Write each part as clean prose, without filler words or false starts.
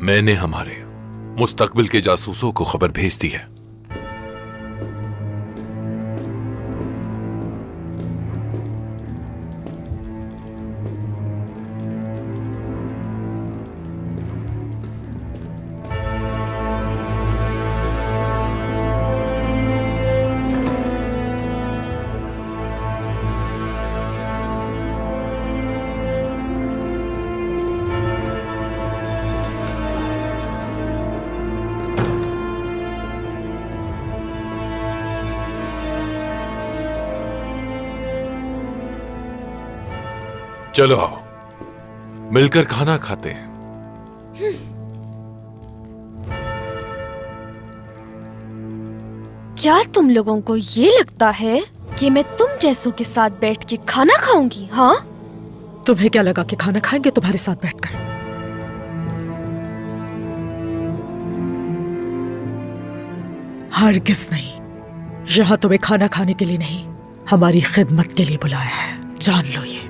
मैंने हमारे मुस्तकबिल के जासूसों को खबर भेज दी है। चलो आओ, मिलकर खाना खाते हैं। क्या तुम लोगों को ये लगता है कि मैं तुम जैसों के साथ बैठ के खाना खाऊंगी? हाँ, तुम्हें क्या लगा कि खाना खाएंगे तुम्हारे साथ बैठकर? हरगिज़ नहीं। यहां तुम्हें खाना खाने के लिए नहीं, हमारी खिदमत के लिए बुलाया है। जान लो ये।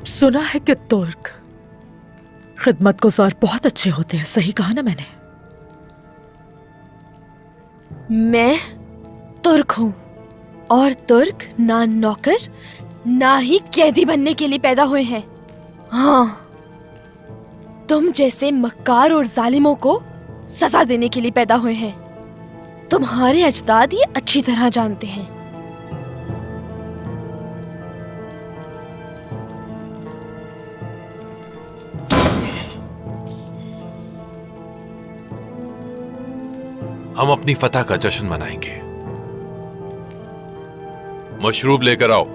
सुना है कि तुर्क खिदमत गुजार बहुत अच्छे होते हैं, सही कहा ना मैंने? मैं तुर्क हूं और तुर्क ना नौकर ना ही कैदी बनने के लिए पैदा हुए हैं। हाँ, तुम जैसे मक्कार और जालिमों को सजा देने के लिए पैदा हुए हैं। तुम्हारे अजदाद ये अच्छी तरह जानते हैं। हम अपनी फतह का जश्न मनाएंगे। मशरूब लेकर आओ।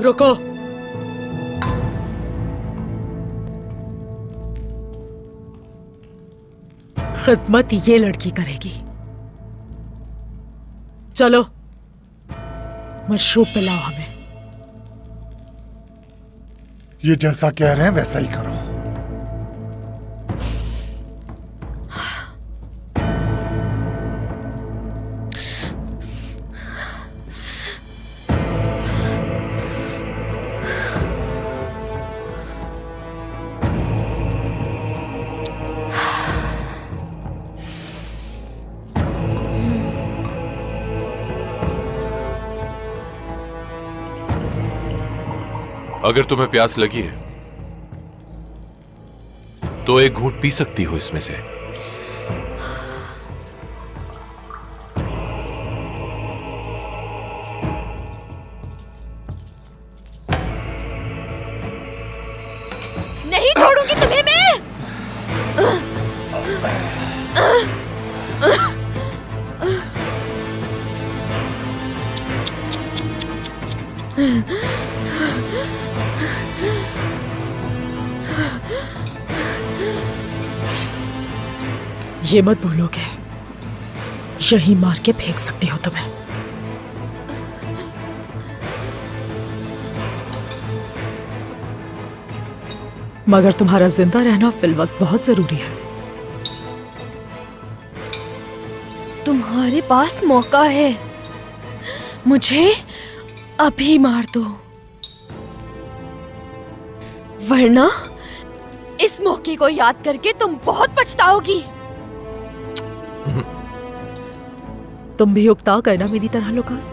रुको। खिदमत ये लड़की करेगी। चलो मशरूब पिलाओ हमें। ये जैसा कह रहे हैं वैसा ही करो। अगर तुम्हें प्यास लगी है तो एक घूंट पी सकती हो इसमें से। नहीं छोड़ूंगी तुम्हें मैं। ये मत भूलोगे, यही मार के फेंक सकती हो तुम्हें। मगर तुम्हारा जिंदा रहना फिल वक्त बहुत जरूरी है। तुम्हारे पास मौका है, मुझे अभी मार दो, वरना इस मौके को याद करके तुम बहुत पछताओगी। तुम भी उकता गए ना मेरी तरह लुकास?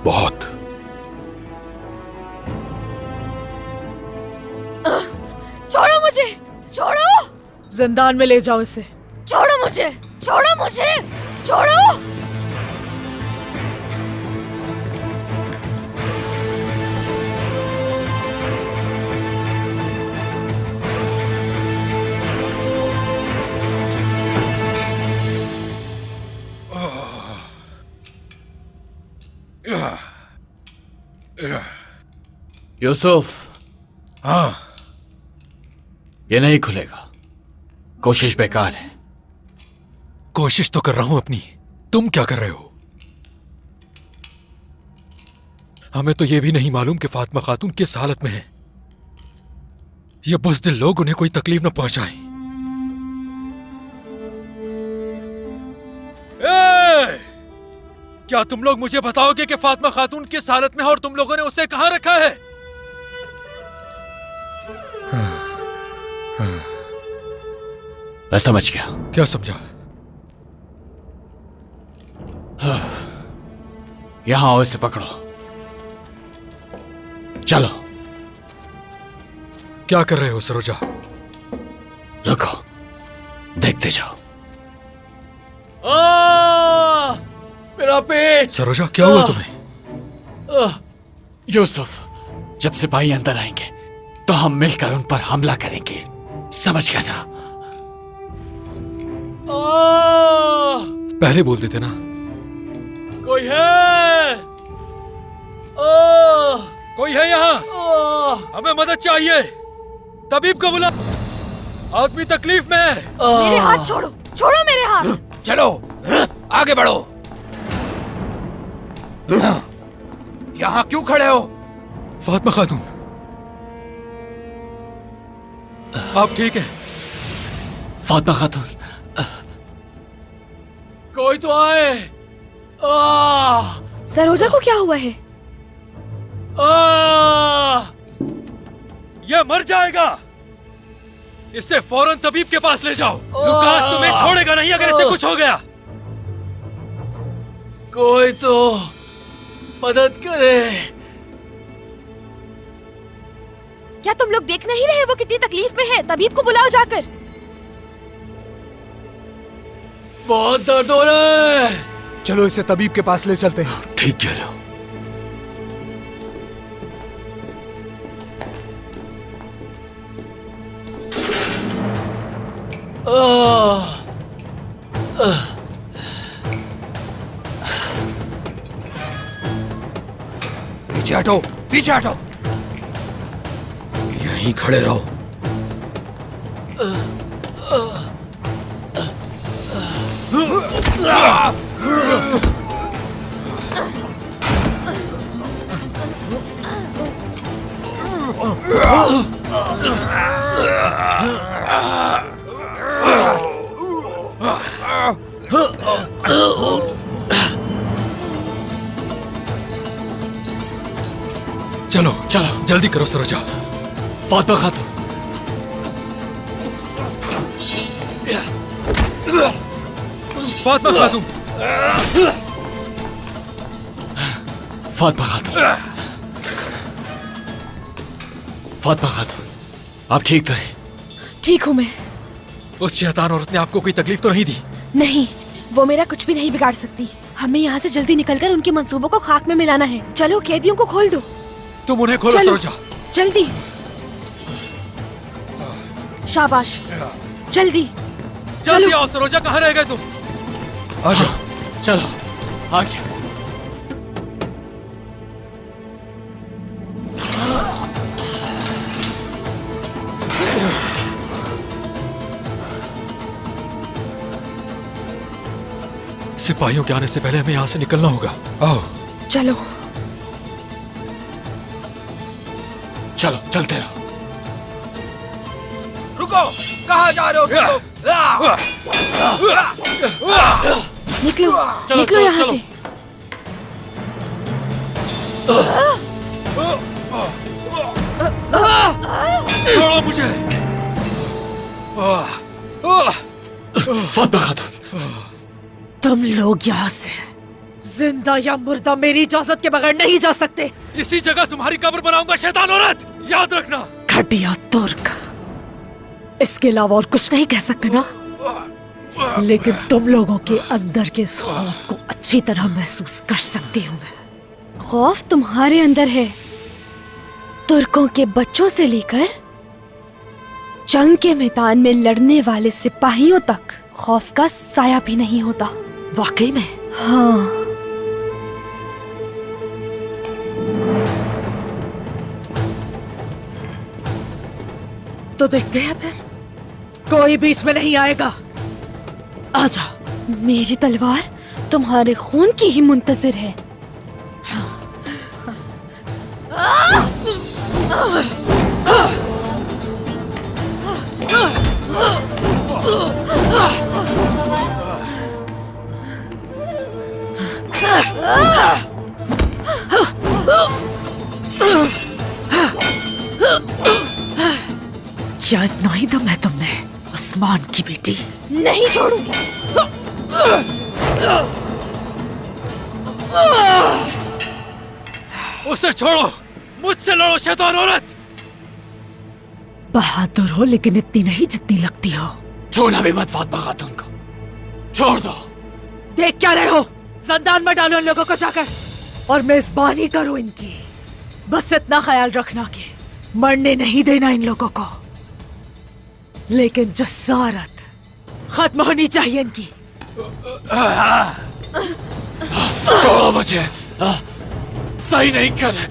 बहुत। छोड़ो मुझे, छोड़ो। जिंदान में ले जाओ इसे। छोड़ो मुझे, छोड़ो मुझे, छोड़ो। यूसुफ, हाँ, ये नहीं खुलेगा। कोशिश बेकार है। कोशिश तो कर रहा हूं अपनी, तुम क्या कर रहे हो? हमें तो यह भी नहीं मालूम कि फातिमा खातून किस हालत में है। ये बुज़दिल लोग उन्हें कोई तकलीफ न पहुंचाएं। क्या तुम लोग मुझे बताओगे कि फातिमा खातून किस हालत में है और तुम लोगों ने उसे कहां रखा है? मैं समझ गया। क्या समझा? यहां आओ, इसे पकड़ो। चलो। क्या कर रहे हो सरोजा? रुको, देखते जाओ। मेरा पेट। सरोजा क्या हुआ तुम्हें? यूसुफ, जब सिपाही अंदर आएंगे तो हम मिलकर उन पर हमला करेंगे, समझ गया ना? पहले बोल देते ना। कोई है? कोई है यहाँ? हमें मदद चाहिए। तबीब को बुला, आदमी तकलीफ में है। मेरे हाथ छोड़ो, छोड़ो मेरे हाथ। चलो आगे बढ़ो। यहाँ क्यों खड़े हो? फातिमा खातून, आप ठीक हैं? फातिमा खातून, कोई तो आए। सरोजा को क्या हुआ है? यह मर जाएगा। इसे फौरन तबीब के पास ले जाओ। लुकास तुम्हें छोड़ेगा नहीं अगर इसे कुछ हो गया। कोई तो मदद करे। क्या तुम लोग देख नहीं रहे वो कितनी तकलीफ में है? तबीब को बुलाओ जाकर। बहुत दर्द हो रहा है। चलो इसे तबीब के पास ले चलते हैं। ठीक कह रहे हो। पीछे हटो, पीछे हटो। यहीं खड़े रहो। चलो चलो जल्दी करो सरोजा। फातिमा खातून, फातिमा खातून, फातिमा खातून, फातिमा खातून, आप ठीक तो हैं? ठीक हूँ मैं। उस शैतान औरत ने आपको कोई तकलीफ तो नहीं दी? नहीं, वो मेरा कुछ भी नहीं बिगाड़ सकती। हमें यहाँ से जल्दी निकलकर उनके मंसूबों को खाक में मिलाना है। चलो कैदियों को खोल दो। तुम उन्हें खोलो चलो, सरोजा। जल्दी। शाबाश, जल्दी। जल्दी आओ सरोजा, कहाँ रह गए तुम? आ जाओ। चलो आगे। सिपाहियों के आने से पहले हमें यहाँ से निकलना होगा। आओ चलो। चलो चलते रहो। रुको, कहाँ जा रहे हो तुम लोग? निकलो, चलो, निकलो चलो, यहाँ चलो। से। छोड़ो मुझे। फातिमा खातून, तुम लोग यहाँ से जिंदा या मुर्दा मेरी इजाजत के बगैर नहीं जा सकते। इसी जगह तुम्हारी कब्र बनाऊंगा शैतान औरत, याद रखना। घटिया तुर्क, इसके अलावा और कुछ नहीं कह सकते ना? लेकिन तुम लोगों के अंदर के इस खौफ को अच्छी तरह महसूस कर सकती हूँ मैं। खौफ तुम्हारे अंदर है। तुर्कों के बच्चों से लेकर जंग के मैदान में लड़ने वाले सिपाहियों तक खौफ का साया भी नहीं होता। वाकई में? हाँ। तो देखते हैं फिर कोई बीच में नहीं आएगा। आजा। मेरी तलवार तुम्हारे खून की ही मुंतजिर है। क्या इतना ही दम है तुम में, आसमान की बेटी? नहीं छोड़ूंगी। उसे छोड़ो, मुझसे लड़ो शैतान औरत। बहादुर हो लेकिन इतनी नहीं जितनी लगती हो। छूना भी मत फातिमा खातून को, छोड़ दो। देख क्या रहे हो? जंदान में डालो इन लोगों को जाकर और मेजबानी करो इनकी। बस इतना ख्याल रखना कि मरने नहीं देना इन लोगों को, लेकिन जसारत खत्म होनी चाहिए इनकी। छोड़ो मुझे, सही नहीं कर रहे।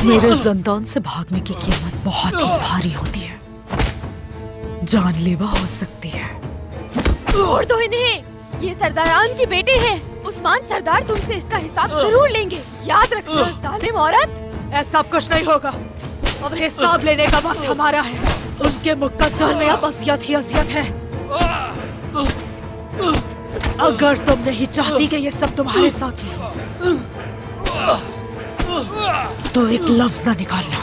मेरे जंदान से भागने की कीमत बहुत ही भारी होती है, जानलेवा हो सकती है। छोड़ दो इन्हें, ये सरदारान के बेटे हैं। उस्मान सरदार तुमसे इसका हिसाब जरूर लेंगे, याद रखना जालिम औरत। ऐसा अब कुछ नहीं होगा, अब हिसाब लेने का वक्त हमारा है। उनके मुकद्दर में अब अज़ियत ही अज़ियत है। अगर तुम नहीं चाहती कि ये सब तुम्हारे साथ हो तो एक लफ्ज ना निकालना।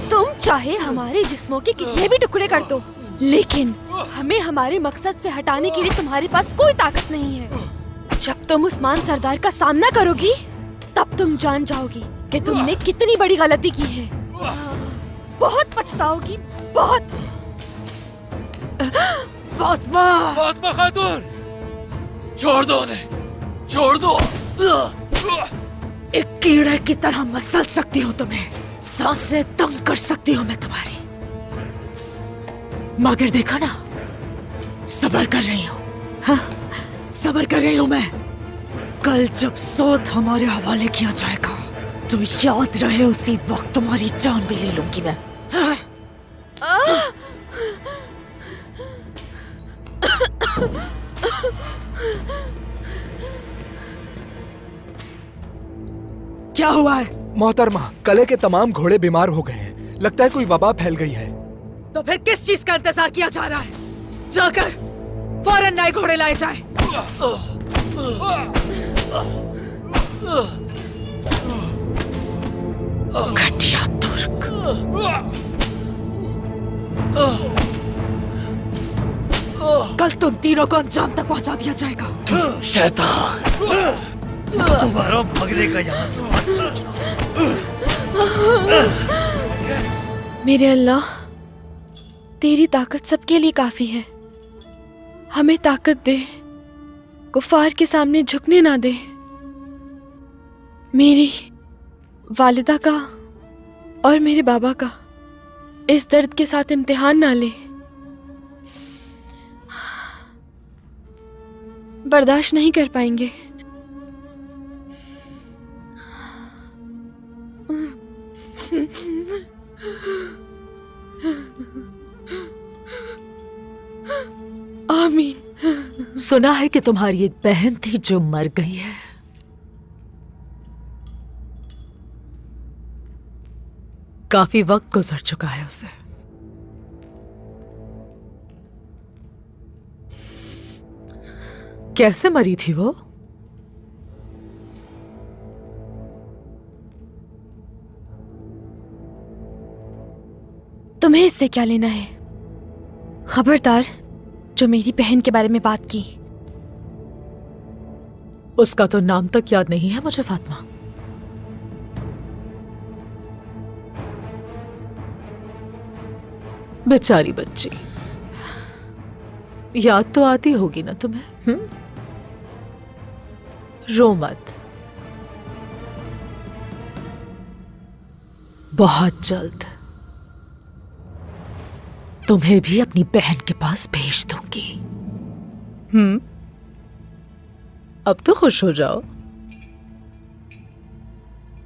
तुम चाहे हमारे जिस्मों के कितने भी टुकड़े कर दो, लेकिन हमें हमारे मकसद से हटाने के लिए तुम्हारे पास कोई ताकत नहीं है। जब तुम उस्मान सरदार का सामना करोगी तब तुम जान जाओगी कि तुमने कितनी बड़ी गलती की है। बहुत पछताओगी, बहुत। फातिमा! फातिमा खातून, छोड़ दो उन्हें, छोड़ दो। एक कीड़े की तरह मसल सकती हूँ तुम्हें, सांसें तंग कर सकती हूँ मैं तुम्हारी, मगर देखो ना, सब्र कर रही हूँ। हाँ, सब्र कर रही हूँ मैं। कल जब सौत हमारे हवाले किया जाएगा तो याद रहे उसी वक्त तुम्हारी जान भी ले लूंगी मैं। हाँ। क्या हुआ है? मोहतरमा, कले के तमाम घोड़े बीमार हो गए हैं। लगता है कोई वबा फैल गई है। तो फिर किस चीज का इंतजार किया जा रहा है? जाकर फौरन नए घोड़े लाए जाएं। घटिया तुर्क। कल तुम तीनों को अंजाम तक पहुंचा दिया जाएगा। शैतान, दोबारा भागने का यहाँ से मत सोचो। मेरे अल्लाह, तेरी ताकत सबके लिए काफी है। हमें ताकत दे, कुफार के सामने झुकने ना दे। मेरी वालिदा का और मेरे बाबा का इस दर्द के साथ इम्तिहान ना ले। बर्दाश्त नहीं कर पाएंगे। आमीन। सुना है कि तुम्हारी एक बहन थी जो मर गई है। काफी वक्त गुजर चुका है उसे। कैसे मरी थी वो? तुम्हें इससे क्या लेना है? खबरदार जो मेरी बहन के बारे में बात की। उसका तो नाम तक याद नहीं है मुझे फातिमा। बेचारी बच्ची, याद तो आती होगी ना तुम्हें? रो मत, बहुत जल्द तुम्हें भी अपनी बहन के पास भेज दूंगी। अब तो खुश हो जाओ,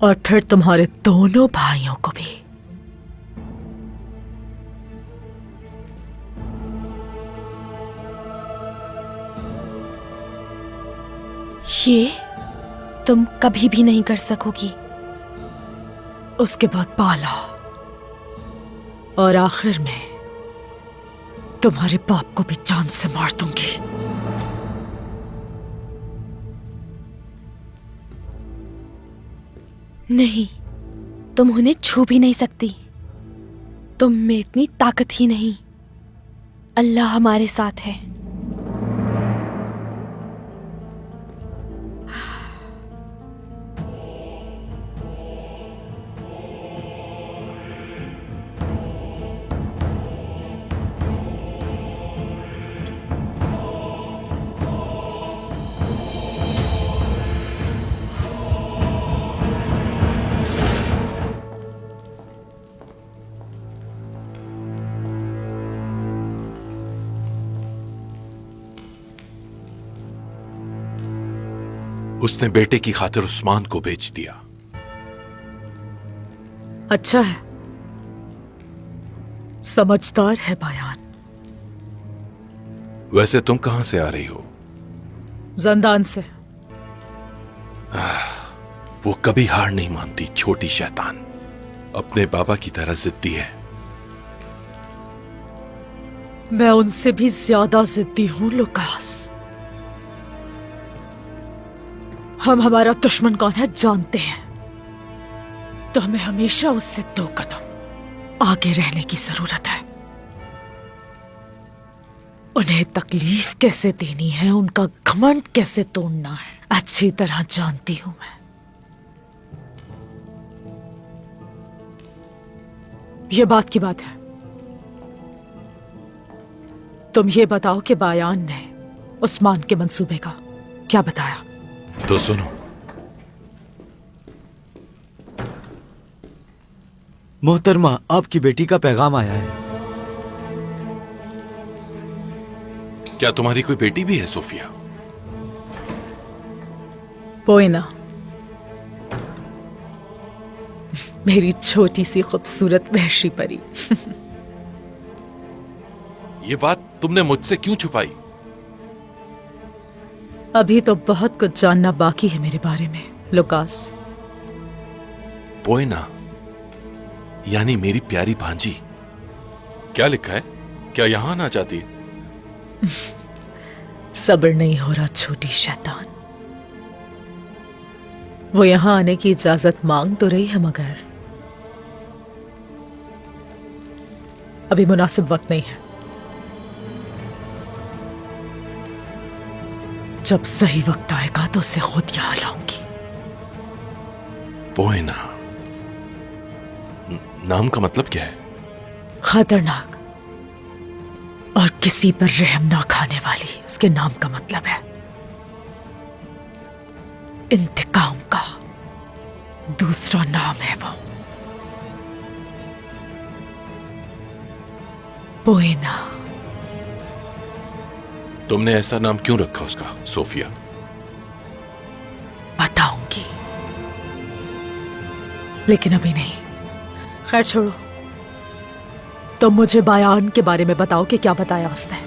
और फिर तुम्हारे दोनों भाइयों को भी। ये तुम कभी भी नहीं कर सकोगी। उसके बाद पाला, और आखिर में तुम्हारे बाप को भी जान से मार दूंगी। नहीं, तुम उन्हें छू भी नहीं सकती। तुम में इतनी ताकत ही नहीं। अल्लाह हमारे साथ है। उसने बेटे की खातिर उस्मान को बेच दिया। अच्छा है, समझदार है बयान। वैसे तुम कहां से आ रही हो? जंदान से। वो कभी हार नहीं मानती, छोटी शैतान। अपने बाबा की तरह जिद्दी है। मैं उनसे भी ज्यादा जिद्दी हूं लुकास। हम हमारा दुश्मन कौन है जानते हैं, तो हमें हमेशा उससे 2 कदम आगे रहने की जरूरत है। उन्हें तकलीफ कैसे देनी है, उनका घमंड कैसे तोड़ना है, अच्छी तरह जानती हूं मैं। ये बात की बात है। तुम ये बताओ कि बायान ने उस्मान के मंसूबे का क्या बताया? तो सुनो। मोहतरमा, आपकी बेटी का पैगाम आया है। क्या तुम्हारी कोई बेटी भी है सोफिया? पोइना, मेरी छोटी सी खूबसूरत वहशी परी। ये बात तुमने मुझसे क्यों छुपाई? अभी तो बहुत कुछ जानना बाकी है मेरे बारे में लुकास। पोइना यानी मेरी प्यारी भांजी। क्या लिखा है? क्या यहां आना चाहती है? सब्र नहीं हो रहा छोटी शैतान। वो यहां आने की इजाजत मांग तो रही है, मगर अभी मुनासिब वक्त नहीं है। जब सही वक्त आएगा तो उसे खुद यहां लाऊंगी। पोइना नाम का मतलब क्या है? खतरनाक और किसी पर रहम ना खाने वाली, उसके नाम का मतलब है इंतकाम का दूसरा नाम है वो। पोइना। तुमने ऐसा नाम क्यों रखा उसका, सोफिया? बताऊंगी, लेकिन अभी नहीं। खैर छोड़ो, तुम मुझे बायान के बारे में बताओ कि क्या बताया उसने।